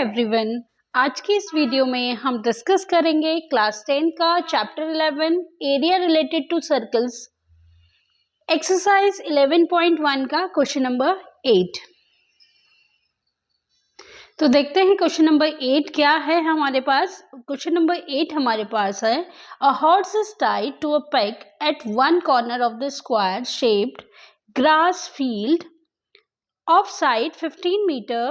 Everyone, आज की इस वीडियो में हम डिस्कस करेंगे क्लास 10 का chapter 11 area related to circles exercise 11.1 का क्वेश्चन नंबर 8। तो देखते हैं क्वेश्चन नंबर 8 क्या है हमारे पास। क्वेश्चन नंबर 8 हमारे पास है a horse is tied to a peg at one corner of the square shaped grass field of side 15 meter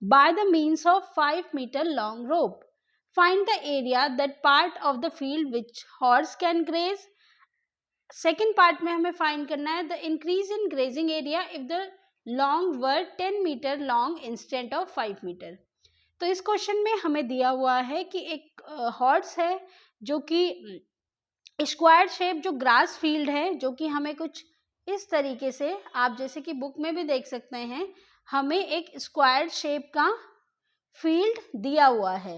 by the means of 5 meter long rope. Find the area that part of the field which horse can graze. Second part में हमें find करना है the increase in grazing area if the long were 10 meter long instead of 5 meter. तो इस question में हमें दिया हुआ है कि एक हॉर्स है जो कि स्क्वायर शेप जो ग्रास फील्ड है, जो कि हमें कुछ इस तरीके से, आप जैसे कि बुक में भी देख सकते हैं, हमें एक स्क्वायर शेप का फील्ड दिया हुआ है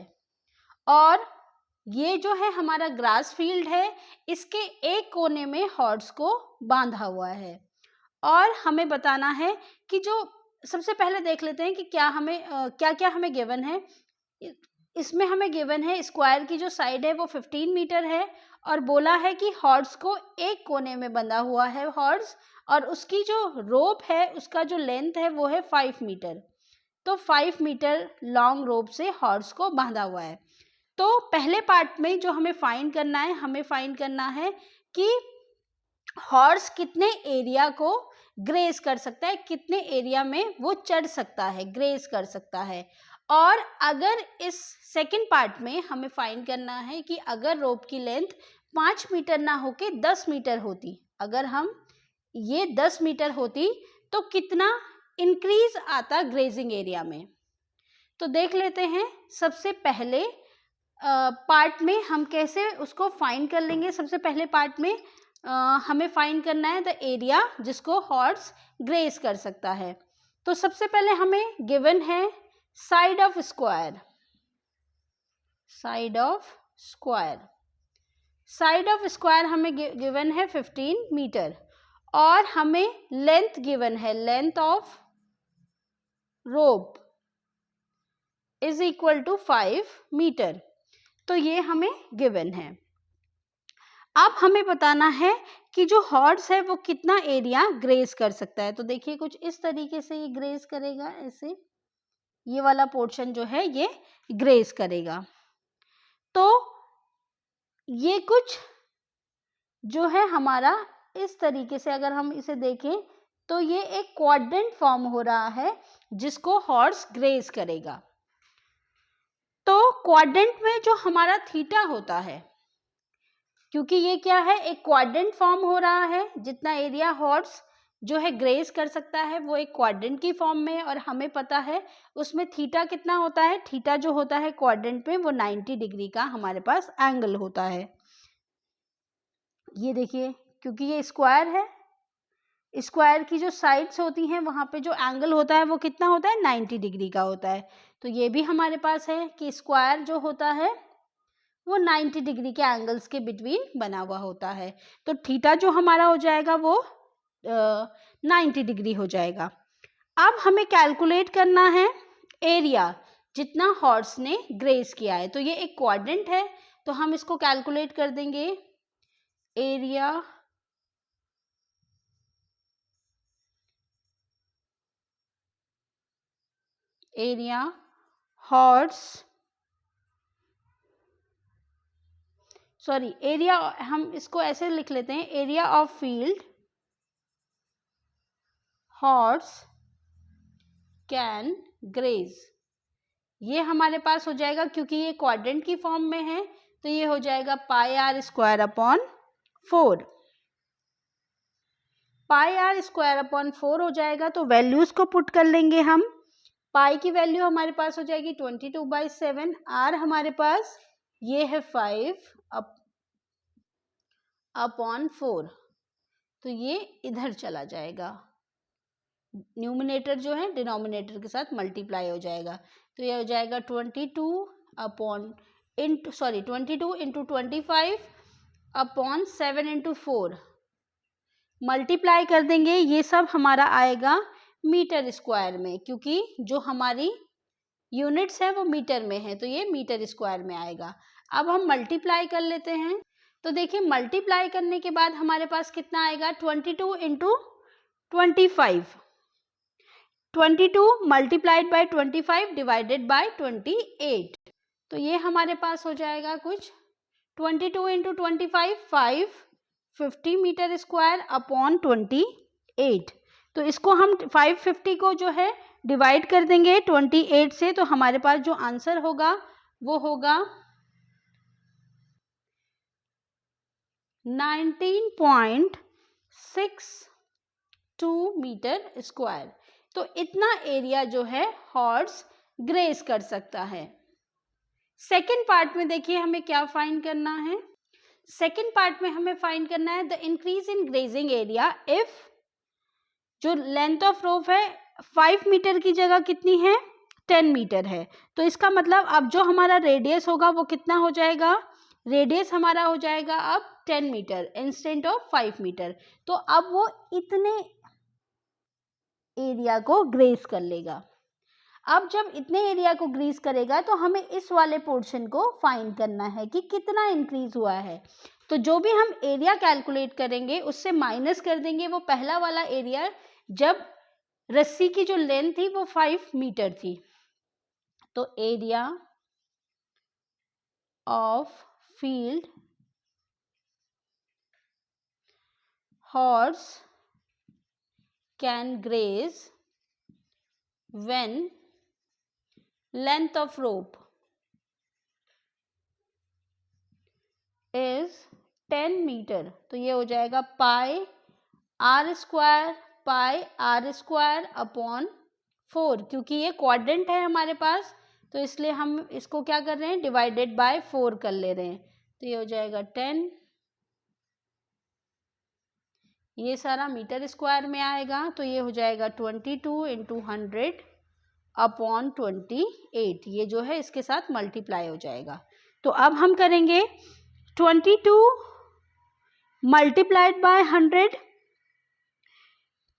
और ये जो है हमारा ग्रास फील्ड है, इसके एक कोने में हॉर्स को बांधा हुआ है और हमें बताना है कि जो सबसे पहले देख लेते हैं कि क्या हमें क्या क्या हमें गिवन है। इसमें हमें गिवन है स्क्वायर की जो साइड है वो 15 मीटर है और बोला है कि हॉर्स को एक कोने में बंधा हुआ है हॉर्स, और उसकी जो रोप है उसका जो लेंथ है वो है 5 मीटर। तो 5 मीटर लॉन्ग रोप से हॉर्स को बांधा हुआ है। तो पहले पार्ट में जो हमें फाइंड करना है, हमें फाइंड करना है कि हॉर्स कितने एरिया को ग्रेज कर सकता है, कितने एरिया में वो चढ़ सकता है, ग्रेज कर सकता है। और अगर इस सेकंड पार्ट में हमें फाइंड करना है कि अगर रोप की लेंथ 5 मीटर ना होके 10 मीटर होती, अगर हम ये 10 मीटर होती तो कितना इंक्रीज आता ग्रेजिंग एरिया में। तो देख लेते हैं सबसे पहले पार्ट में हम कैसे उसको फाइंड कर लेंगे। सबसे पहले पार्ट में हमें फाइंड करना है द एरिया जिसको हॉर्स ग्रेज कर सकता है। तो सबसे पहले हमें गिवन है side of square, side of square, side of square हमें गिवन है 15 मीटर और हमें लेंथ गिवन है, length of rope is equal to 5 metre. तो ये हमें गिवन है। अब हमें बताना है कि जो हॉर्स है वो कितना एरिया ग्रेज कर सकता है। तो देखिए कुछ इस तरीके से ये ग्रेज करेगा, ऐसे ये वाला पोर्शन जो है ये ग्रेज करेगा। तो ये कुछ जो है हमारा इस तरीके से अगर हम इसे देखें तो ये एक क्वाड्रेंट फॉर्म हो रहा है जिसको हॉर्स ग्रेज करेगा। तो क्वाड्रेंट में जो हमारा थीटा होता है, क्योंकि ये क्या है एक क्वाड्रेंट फॉर्म हो रहा है, जितना एरिया हॉर्स जो है ग्रेज कर सकता है वो एक क्वाड्रेंट की फॉर्म में है और हमें पता है उसमें थीटा कितना होता है। थीटा जो होता है क्वाड्रेंट में वो 90 डिग्री का हमारे पास एंगल होता है। ये देखिए क्योंकि ये स्क्वायर है, स्क्वायर की जो साइड्स होती हैं वहाँ पे जो एंगल होता है वो कितना होता है 90 डिग्री का होता है। तो ये भी हमारे पास है कि स्क्वायर जो होता है वो 90 डिग्री के एंगल्स के बिटवीन बना हुआ होता है। तो थीटा जो हमारा हो जाएगा वो 90 डिग्री हो जाएगा। अब हमें कैलकुलेट करना है एरिया जितना हॉर्स ने ग्रेज किया है। तो ये एक क्वाड्रेंट है तो हम इसको कैलकुलेट कर देंगे। एरिया हॉर्स, सॉरी एरिया, हम इसको ऐसे लिख लेते हैं, area of field horse can graze. ये हमारे पास हो जाएगा क्योंकि ये क्वाड्रेंट की फॉर्म में है तो ये हो जाएगा pi R square upon 4। Pi R square upon 4 हो जाएगा तो वैल्यूज को पुट कर लेंगे हम। पाई की वैल्यू हमारे पास हो जाएगी 22/7, आर हमारे पास ये है 5 अपॉन 4, तो ये इधर चला जाएगा, न्यूमिनेटर जो है डिनोमिनेटर के साथ मल्टीप्लाई हो जाएगा। तो ये हो जाएगा 22 इंटू 25 अपॉन 7 इंटू 4 मल्टीप्लाई कर देंगे। ये सब हमारा आएगा मीटर स्क्वायर में, क्योंकि जो हमारी यूनिट्स है वो मीटर में है, तो ये मीटर स्क्वायर में आएगा। अब हम मल्टीप्लाई कर लेते हैं, तो देखिए मल्टीप्लाई करने के बाद हमारे पास कितना आएगा, 22 into 25, 22 multiplied by 25 divided by 28, तो ये हमारे पास हो जाएगा कुछ 22 इंटू 25 550 मीटर स्क्वायर अपॉन 28। तो इसको हम 550 को जो है डिवाइड कर देंगे 28 से, तो हमारे पास जो आंसर होगा वो होगा 19.62 मीटर स्क्वायर। तो इतना एरिया जो है हॉर्स ग्रेस कर सकता है। सेकेंड पार्ट में देखिए हमें क्या फाइंड करना है। सेकेंड पार्ट में हमें फाइंड करना है the increase in grazing area if जो लेंथ ऑफ रोप है 5 मीटर की जगह कितनी है, 10 मीटर है। तो इसका मतलब अब जो हमारा रेडियस होगा वो कितना हो जाएगा, रेडियस हमारा हो जाएगा अब 10 मीटर इंस्टेड ऑफ 5 मीटर। तो अब वो इतने एरिया को ग्रेस कर लेगा। अब जब इतने एरिया को ग्रीस करेगा तो हमें इस वाले पोर्शन को फाइंड करना है कि कितना इंक्रीज हुआ है। तो जो भी हम एरिया कैलकुलेट करेंगे उससे माइनस कर देंगे वो पहला वाला एरिया जब रस्सी की जो लेंथ थी वो 5 मीटर थी। तो area of field horse can graze when length of rope is 10 metre. तो ये हो जाएगा पाई आर स्क्वायर अपॉन 4, क्योंकि ये क्वाड्रेंट है हमारे पास तो इसलिए हम इसको क्या कर रहे हैं, डिवाइडेड बाय 4 कर ले रहे हैं। तो ये हो जाएगा 10, ये सारा मीटर स्क्वायर में आएगा, तो ये हो जाएगा 22 इंटू 100 अपॉन 28, ये जो है इसके साथ मल्टीप्लाई हो जाएगा। तो अब हम करेंगे 22 मल्टीप्लाइड बाय 100,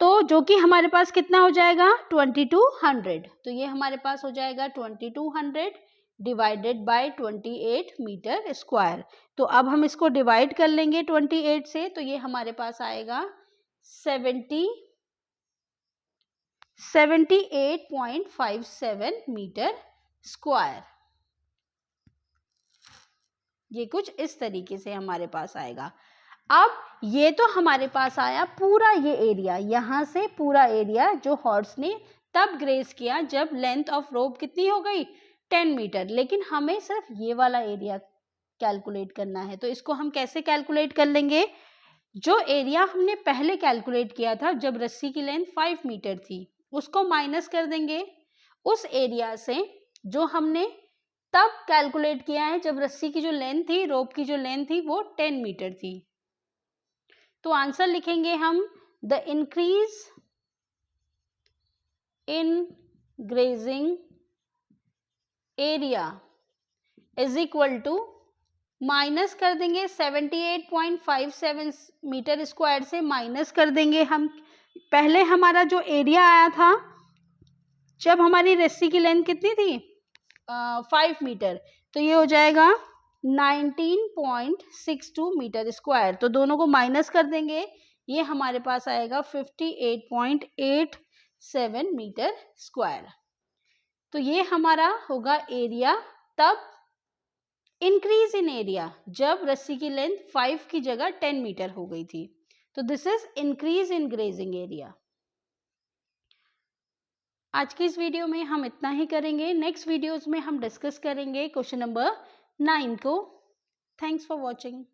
तो जो कि हमारे पास कितना हो जाएगा 2200। तो ये हमारे पास हो जाएगा 2200 डिवाइडेड बाय 28 मीटर स्क्वायर। तो अब हम इसको डिवाइड कर लेंगे 28 से, तो ये हमारे पास आएगा 78.57 मीटर स्क्वायर। ये कुछ इस तरीके से हमारे पास आएगा। अब ये तो हमारे पास आया पूरा ये एरिया, यहाँ से पूरा एरिया जो हॉर्स ने तब ग्रेस किया जब लेंथ ऑफ रोप कितनी हो गई 10 मीटर, लेकिन हमें सिर्फ ये वाला एरिया कैलकुलेट करना है। तो इसको हम कैसे कैलकुलेट कर लेंगे, जो एरिया हमने पहले कैलकुलेट किया था जब रस्सी की लेंथ 5 मीटर थी उसको माइनस कर देंगे उस एरिया से जो हमने तब कैलकुलेट किया है जब रस्सी की जो लेंथ थी, रोप की जो लेंथ थी वो 10 मीटर थी। तो आंसर लिखेंगे हम the increase in grazing area is equal to, minus कर देंगे 78.57 मीटर स्क्वायर से माइनस कर देंगे हम पहले हमारा जो एरिया आया था जब हमारी रस्सी की लेंथ कितनी थी 5 मीटर, तो ये हो जाएगा 19.62 मीटर स्क्वायर। तो दोनों को माइनस कर देंगे, ये हमारे पास आएगा 58.87 मीटर स्क्वायर। तो ये हमारा होगा एरिया तब इंक्रीज इन एरिया जब रस्सी की लेंथ 5 की जगह 10 मीटर हो गई थी। तो this is increase in grazing area. आज की इस वीडियो में हम इतना ही करेंगे। नेक्स्ट वीडियोस में हम डिस्कस करेंगे क्वेश्चन नंबर 9 को। Thanks for watching.